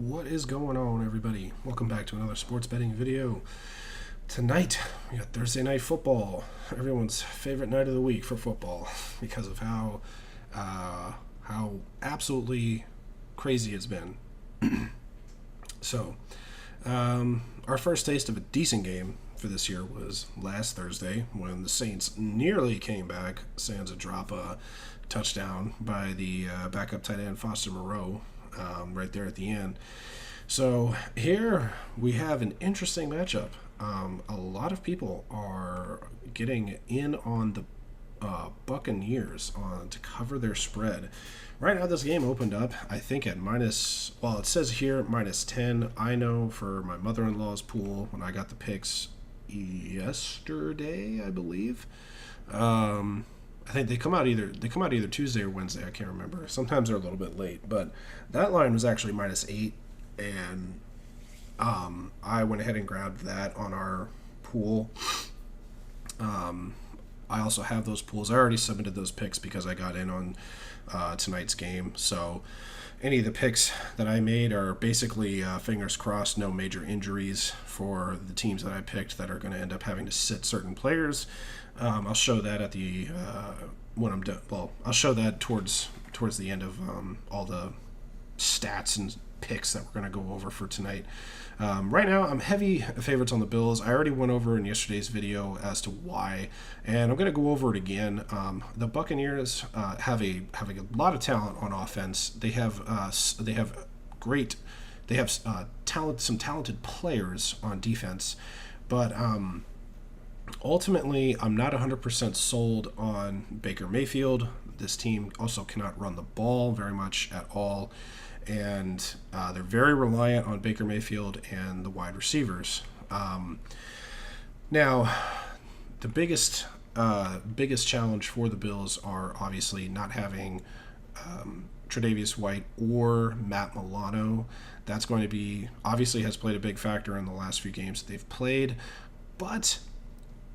What is going on, everybody? Welcome back to another sports betting video. Tonight, we got Thursday night football, everyone's favorite night of the week for football because of how absolutely crazy it's been. So, our first taste of a decent game for this year was last Thursday when the Saints nearly came back, sans a drop a touchdown by the backup tight end Foster Moreau right there at the end. So here we have an interesting matchup. A lot of people are getting in on the Buccaneers to cover their spread. Right now this game opened up, I think, at minus, well, it says here minus 10. I know for my mother-in-law's pool, when I got the picks yesterday, I believe, I think they come out either Tuesday or Wednesday. I can't remember. Sometimes they're a little bit late, but that line was actually minus 8, and I went ahead and grabbed that on our pool. I also have those pools. I already submitted those picks because I got in on tonight's game. So any of the picks that I made are basically fingers crossed, no major injuries for the teams that I picked that are going to end up having to sit certain players. I'll show that at the when I'm done. Well, I'll show that towards the end of all the stats and picks that we're going to go over for tonight. Right now, I'm heavy favorites on the Bills. I already went over in yesterday's video as to why, and I'm going to go over it again. The Buccaneers have a lot of talent on offense. They have some talented players on defense, but ultimately, I'm not 100% sold on Baker Mayfield. This team also cannot run the ball very much at all, and they're very reliant on Baker Mayfield and the wide receivers. Now, the biggest challenge for the Bills are obviously not having Tre'Davious White or Matt Milano. That's going to be, obviously has played a big factor in the last few games that they've played, but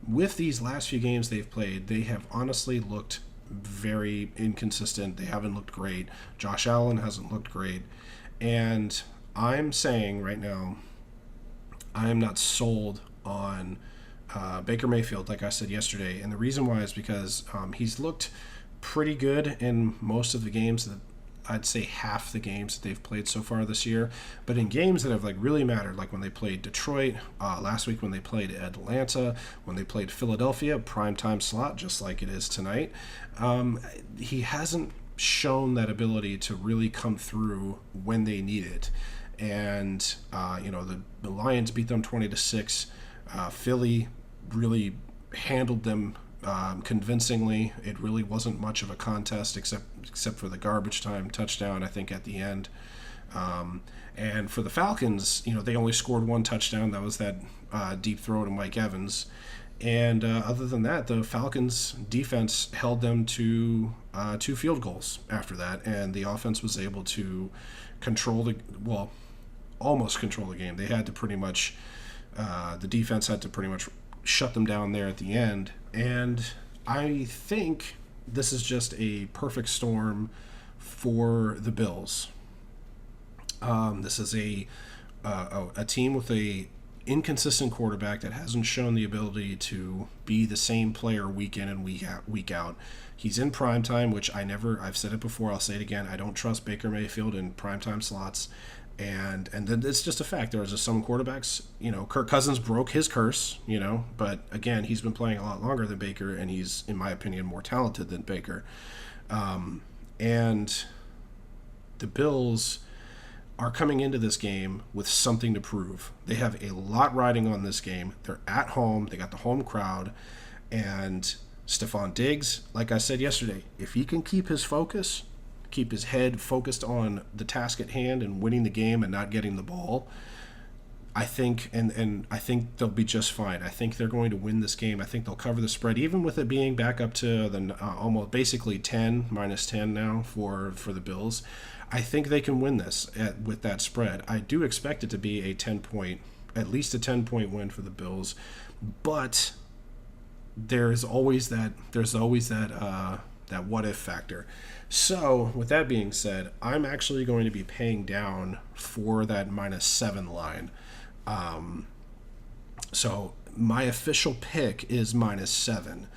with these last few games they've played, they have honestly looked very inconsistent. They haven't looked great. Josh Allen hasn't looked great. And I'm saying right now, I am not sold on Baker Mayfield, like I said yesterday. And the reason why is because he's looked pretty good in most of the games that I'd say half the games that they've played so far this year, but in games that have really mattered, like when they played Detroit last week, when they played Atlanta, when they played Philadelphia, primetime slot, just like it is tonight, he hasn't shown that ability to really come through when they need it. And the Lions beat them 20-6. Philly really handled them convincingly. It really wasn't much of a contest except for the garbage time touchdown, I think, at the end. And for the Falcons, they only scored one touchdown. That was that deep throw to Mike Evans. And other than that, the Falcons defense held them to 2 field goals after that, and the offense was able to almost control the game. They had to pretty much, the defense had to pretty much shut them down there at the end. And I think this is just a perfect storm for the Bills. This is a team with a inconsistent quarterback that hasn't shown the ability to be the same player week in and week out. He's in primetime, which I've said it before, I'll say it again, I don't trust Baker Mayfield in primetime slots. And then it's just a fact. There are just some quarterbacks, Kirk Cousins broke his curse, but again, he's been playing a lot longer than Baker, and he's, in my opinion, more talented than Baker. And the Bills are coming into this game with something to prove. They have a lot riding on this game. They're at home. They got the home crowd. And Stephon Diggs, like I said yesterday, if he can keep his focus, keep his head focused on the task at hand and winning the game and not getting the ball, I think and I think they'll be just fine. I think they're going to win this game. I think they'll cover the spread, even with it being back up to the almost basically 10, minus 10 now for the Bills. I think they can win this with that spread. I do expect it to be at least a 10-point win for the Bills, but there's always that that what if factor. So with that being said, I'm actually going to be paying down for that -7 line. So my official pick is -7.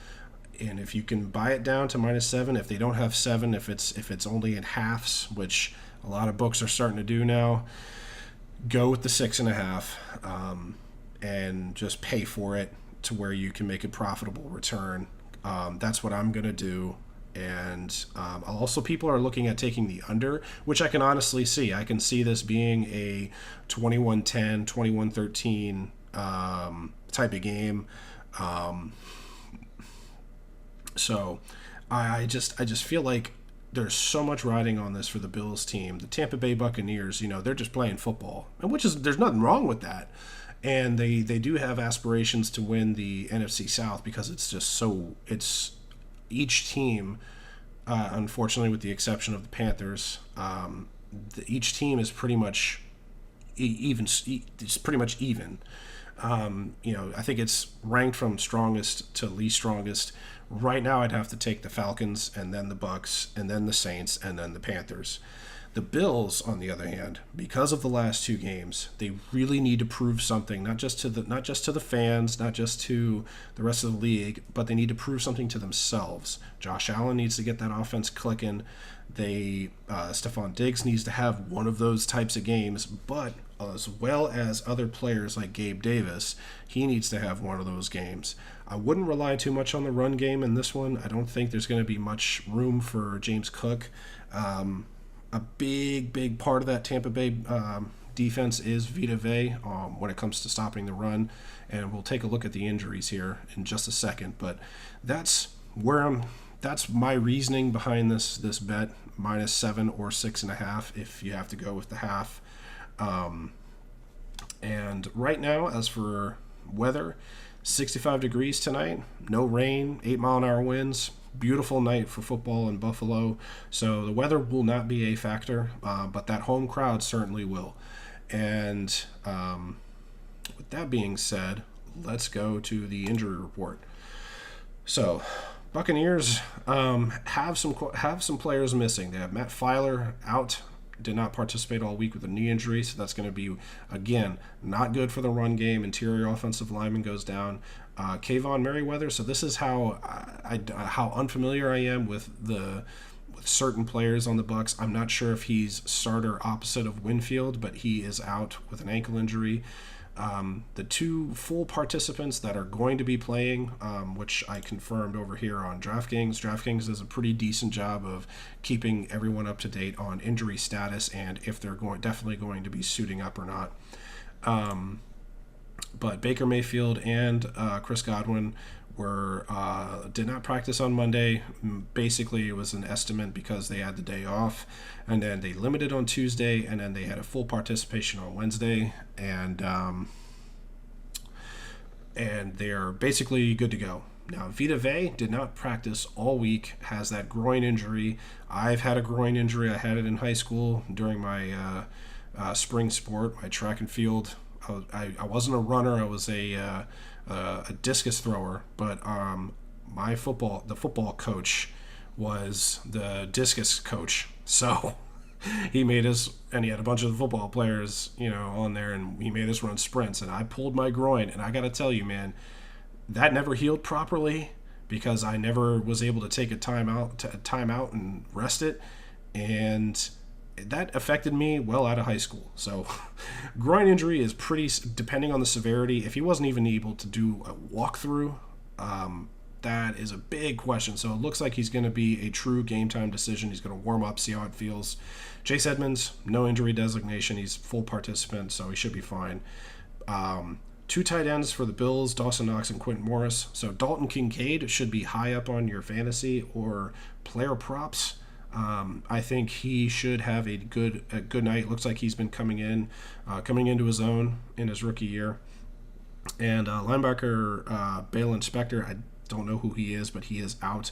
And if you can buy it down to -7, if they don't have 7, if it's only in halves, which a lot of books are starting to do now, go with the 6.5, and just pay for it to where you can make a profitable return. That's what I'm going to do. And also people are looking at taking the under, which I can honestly see. I can see this being a 21-10, 21-13 type of game. So I just feel like there's so much riding on this for the Bills team. The Tampa Bay Buccaneers, they're just playing football, and there's nothing wrong with that. And they do have aspirations to win the NFC South because it's each team, unfortunately, with the exception of the Panthers, each team is pretty much even. It's pretty much even. I think it's ranked from strongest to least strongest. Right now, I'd have to take the Falcons, and then the Bucs, and then the Saints, and then the Panthers. The Bills, on the other hand, because of the last 2 games, they really need to prove something, not just to the fans, not just to the rest of the league, but they need to prove something to themselves. Josh Allen needs to get that offense clicking. Stephon Diggs needs to have one of those types of games, but as well as other players like Gabe Davis, he needs to have one of those games. I wouldn't rely too much on the run game in this one. I don't think there's going to be much room for James Cook. A big part of that Tampa Bay defense is Vita Vea when it comes to stopping the run, and we'll take a look at the injuries here in just a second. But that's my reasoning behind this bet, -7 or 6.5 if you have to go with the half. And right now, as for weather, 65 degrees tonight, no rain, 8-mile-an-hour winds. Beautiful night for football in Buffalo. So the weather will not be a factor, but that home crowd certainly will. And with that being said, let's go to the injury report. So Buccaneers have some players missing. They have Matt Filer out. Did not participate all week with a knee injury, so that's going to be, again, not good for the run game. Interior offensive lineman goes down. Kayvon Merriweather, so this is how unfamiliar I am with certain players on the Bucs. I'm not sure if he's starter opposite of Winfield, but he is out with an ankle injury. The 2 full participants that are going to be playing, which I confirmed over here on DraftKings. DraftKings does a pretty decent job of keeping everyone up to date on injury status and if they're definitely going to be suiting up or not. But Baker Mayfield and Chris Godwin did not practice on Monday. Basically, it was an estimate because they had the day off, and then they limited on Tuesday, and then they had a full participation on Wednesday, and they're basically good to go. Now, Vita Vea did not practice all week, has that groin injury. I've had a groin injury. I had it in high school during my spring sport, my track and field. I wasn't a runner. I was a discus thrower, but the football coach was the discus coach. So he made us, and he had a bunch of football players, on there, and he made us run sprints. And I pulled my groin, and I got to tell you, man, that never healed properly because I never was able to take a time out and rest it, and that affected me well out of high school. So groin injury is pretty, depending on the severity. If he wasn't even able to do a walkthrough, that is a big question. So it looks like he's going to be a true game time decision. He's going to warm up, see how it feels. Chase Edmonds, no injury designation. He's full participant, so he should be fine. 2 tight ends for the Bills, Dawson Knox and Quentin Morris. So Dalton Kincaid should be high up on your fantasy or player props. I think he should have a good night. Looks like he's been coming into his own in his rookie year. And linebacker Balin Spector, I don't know who he is, but he is out.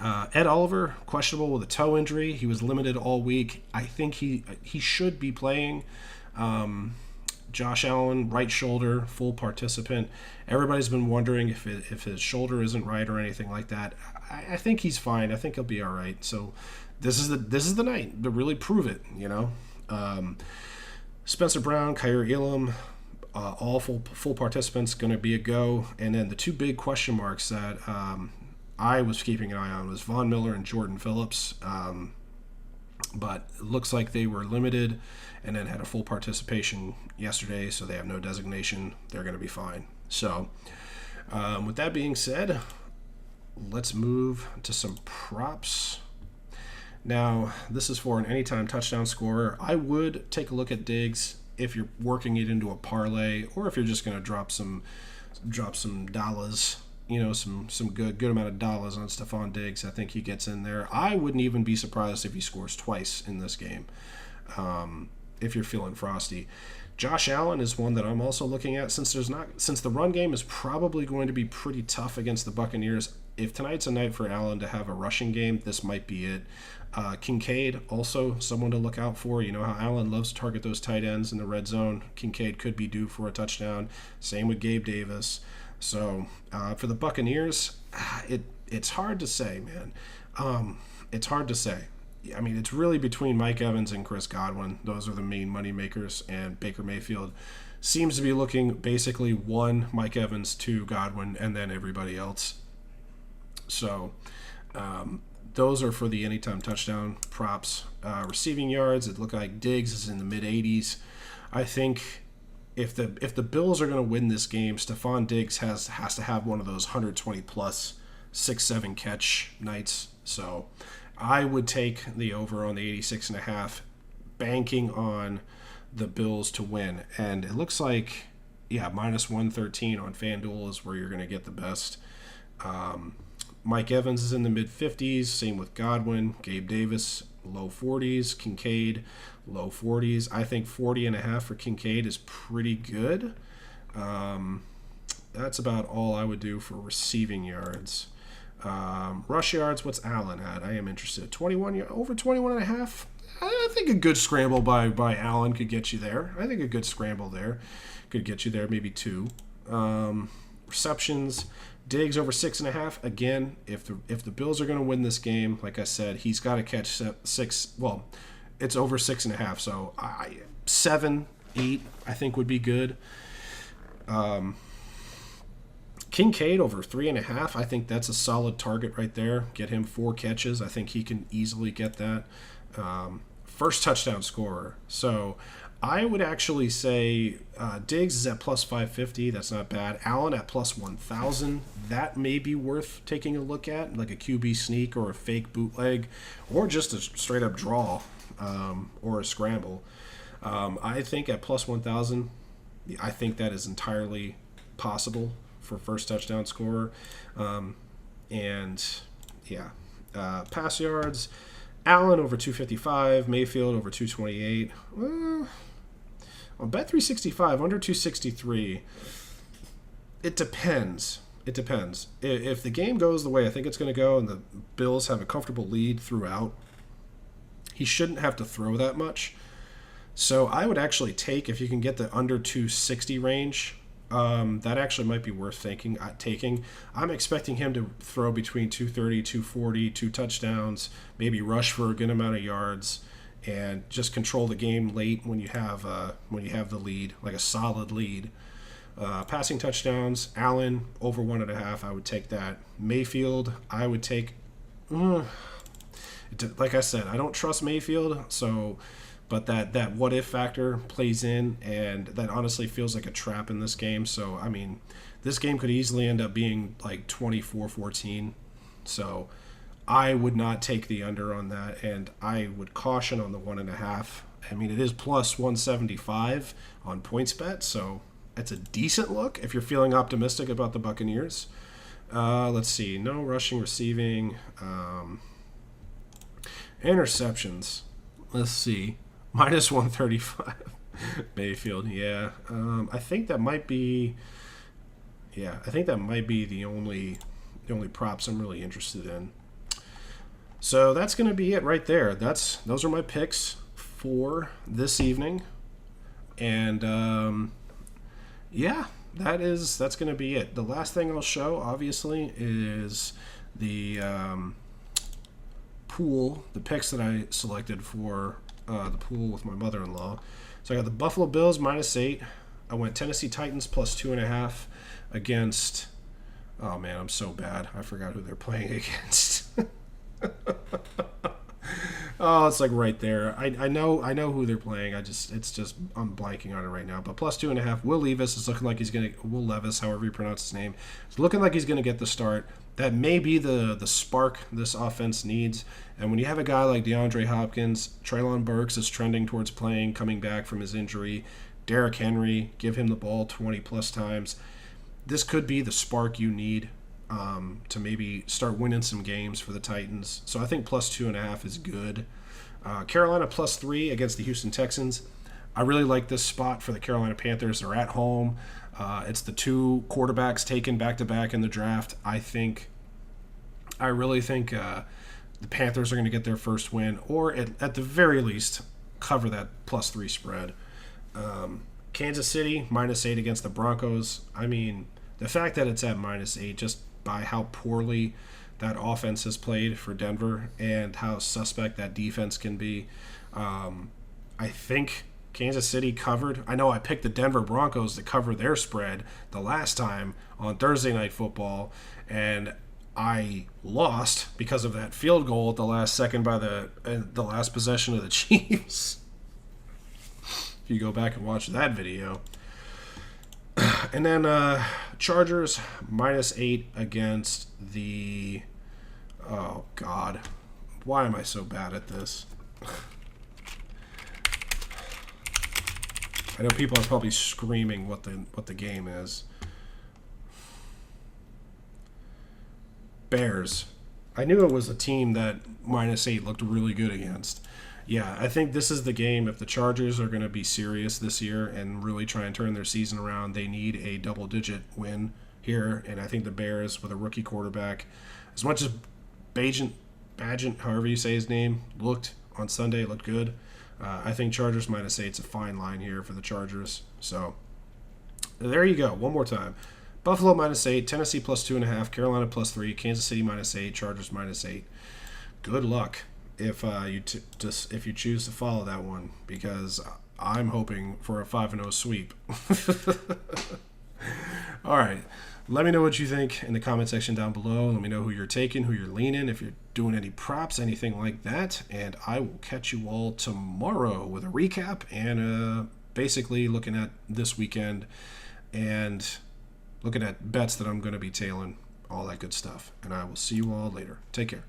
Ed Oliver, questionable with a toe injury. He was limited all week. I think he should be playing. Josh Allen, right shoulder, full participant. Everybody's been wondering if his shoulder isn't right or anything like that. I think he's fine. I think he'll be all right. So this is the night to really prove it. Spencer Brown, Kyer Elam, all full participants, going to be a go. And then the two big question marks that I was keeping an eye on was Von Miller and Jordan Phillips. But it looks like they were limited and then had a full participation yesterday, so they have no designation. They're going to be fine. So with that being said, let's move to some props. Now, this is for an anytime touchdown scorer. I would take a look at Diggs if you're working it into a parlay, or if you're just going to drop some dollars, some good amount of dollars on Stephon Diggs. I think he gets in there. I wouldn't even be surprised if he scores twice in this game, if you're feeling frosty. Josh Allen is one that I'm also looking at, since the run game is probably going to be pretty tough against the Buccaneers. If tonight's a night for Allen to have a rushing game, this might be it. Kincaid, also someone to look out for. You know how Allen loves to target those tight ends in the red zone. Kincaid could be due for a touchdown. Same with Gabe Davis. So for the Buccaneers, it's hard to say, man. It's hard to say. I mean, it's really between Mike Evans and Chris Godwin. Those are the main money makers, and Baker Mayfield seems to be looking basically 1 Mike Evans, 2 Godwin, and then everybody else. So those are for the anytime touchdown props. Receiving yards, it looked like Diggs is in the mid-80s. I think if the Bills are going to win this game, Stephon Diggs has to have one of those 120-plus, 6-7 catch nights. So I would take the over on the 86.5, banking on the Bills to win. And it looks like, minus 113 on FanDuel is where you're going to get the best. Mike Evans is in the mid-50s. Same with Godwin. Gabe Davis, low 40s. Kincaid, low 40s. I think 40.5 for Kincaid is pretty good. That's about all I would do for receiving yards. Rush yards, what's Allen at? I am interested. 21, over 21.5. I think a good scramble by Allen could get you there. I think a good scramble there could get you there, maybe 2. Receptions, Diggs over 6.5. Again, if the Bills are going to win this game, like I said, he's got to catch 6. Well, it's over 6.5, so 7, 8, I think would be good. Kincaid over 3.5. I think that's a solid target right there. Get him 4 catches. I think he can easily get that. First touchdown scorer. So I would actually say Diggs is at plus 550. That's not bad. Allen at plus 1,000. That may be worth taking a look at, like a QB sneak or a fake bootleg, or just a straight up draw or a scramble. I think at plus 1,000, I think that is entirely possible for first touchdown scorer. Pass yards, Allen over 255, Mayfield over 228. On Bet365, under 263. It depends. If the game goes the way I think it's going to go and the Bills have a comfortable lead throughout, he shouldn't have to throw that much. So I would actually take, if you can get the under 260 range, that actually might be worth taking. I'm expecting him to throw between 230, 240, 2 touchdowns, maybe rush for a good amount of yards, and just control the game late when you have the lead, like a solid lead. Passing touchdowns, Allen over 1.5. I would take that. Mayfield, I would take. Like I said, I don't trust Mayfield, so. But that what if factor plays in, and that honestly feels like a trap in this game. So, I mean, this game could easily end up being like 24-14. So, I would not take the under on that, and I would caution on the 1.5. I mean, it is plus 175 on PointsBet, so it's a decent look if you're feeling optimistic about the Buccaneers. Let's see. No rushing, receiving. Interceptions. Let's see. Minus 135. Mayfield, yeah. I think that might be the only props I'm really interested in. So that's going to be it right there. Those are my picks for this evening. And yeah, that's going to be it. The last thing I'll show, obviously, is the pool, the picks that I selected for the pool with my mother-in-law. So I got the Buffalo Bills -8. I went Tennessee Titans +2.5 against. Oh man, I'm so bad. I forgot who they're playing against. Oh, it's like right there. I know who they're playing. I'm blanking on it right now. But +2.5. Will Levis is looking like he's gonna. Will Levis, however you pronounce his name, it's looking like he's gonna get the start. That may be the spark this offense needs. And when you have a guy like DeAndre Hopkins, Treylon Burks is trending towards coming back from his injury. Derrick Henry, give him the ball 20 plus times. This could be the spark you need to maybe start winning some games for the Titans. So I think +2.5 is good. Carolina +3 against the Houston Texans. I really like this spot for the Carolina Panthers. They're at home. It's the two quarterbacks taken back-to-back in the draft. I really think the Panthers are going to get their first win, or at the very least, cover that +3 spread. Kansas City -8 against the Broncos. I mean, the fact that it's at -8 just by how poorly that offense has played for Denver and how suspect that defense can be. I think Kansas City covered. I know I picked the Denver Broncos to cover their spread the last time on Thursday Night Football, and I lost because of that field goal at the last second by the last possession of the Chiefs. If you go back and watch that video. And then Chargers -8 against the... Oh, God. Why am I so bad at this? I know people are probably screaming what the game is. Bears. I knew it was a team that -8 looked really good against. Yeah, I think this is the game. If the Chargers are going to be serious this year and really try and turn their season around, they need a double-digit win here. And I think the Bears, with a rookie quarterback, as much as Bagent, however you say his name, looked on Sunday, looked good. I think Chargers -8 is a fine line here for the Chargers. So there you go. One more time. Buffalo -8, Tennessee +2.5, Carolina +3, Kansas City -8, Chargers -8. Good luck if you choose to follow that one, because I'm hoping for a 5-0 sweep. All right. Let me know what you think in the comment section down below. Let me know who you're taking, who you're leaning, if you're doing any props, anything like that. And I will catch you all tomorrow with a recap and basically looking at this weekend and looking at bets that I'm going to be tailing, all that good stuff. And I will see you all later. Take care.